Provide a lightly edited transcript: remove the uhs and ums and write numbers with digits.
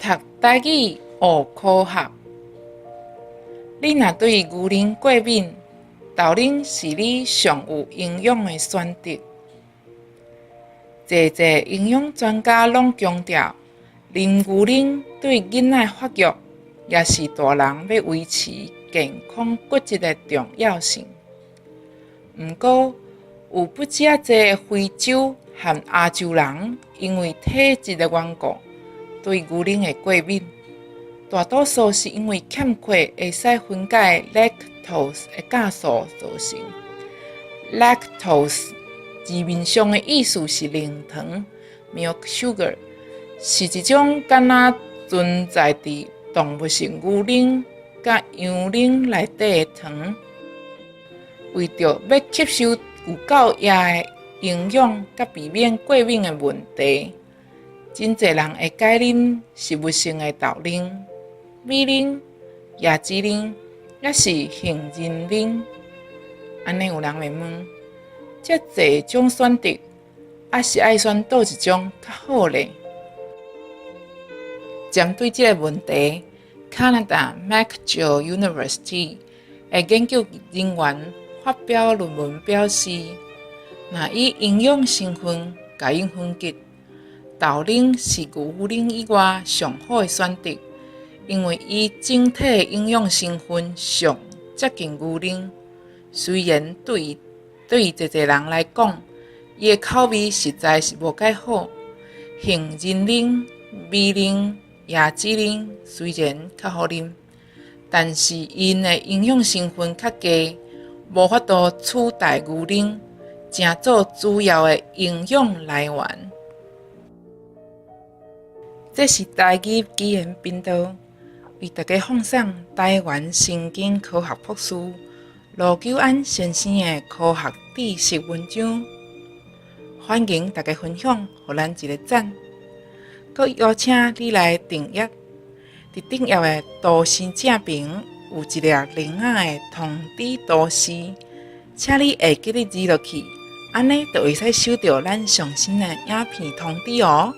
读台语学科学。你若对牛奶过敏，豆奶是你上有营养的选择。侪营养专家拢强调，啉牛奶对囡仔发育，也是大人要维持健康骨质的重要性。毋过，有不只侪非洲和亚洲人因为体质的缘故，对牛奶会过敏。大多数是因为欠缺会使分解 lactose 的酵素造成。lactose 字面上的意思是零糖 （milk sugar）， 是一种敢若存在伫动物性牛奶甲羊奶内底的糖。为着要吸收有够野的营养，甲避免过敏的问题，真侪人会改啉食物性的豆奶、米奶、椰子奶，也是杏仁奶。安尼有人会问，遮侪种选择，是爱选倒一种较好呢？针对这个问题，加拿大 McGill University 的研究人员发表论文表示，若以营养成分甲因分析，豆奶是牛奶以外上好的选择，因为伊整体的营养成分上接近牛奶。虽然对于侪人来讲，伊的口味实在是无介好。杏仁奶、米奶、椰子奶虽然较好啉，但是因的营养成分较低，无法度取代牛奶，成做主要的营养来源。这是台语语言频道，为大家奉上台湾神经科学博士罗久安先生的科学知识文章，欢迎大家分享，给咱一个赞。佮邀请你来订阅，伫订阅的图示正边有一粒铃仔的通知图示，请你下记得记落去，安尼就会使收到咱上新的影片通知哦。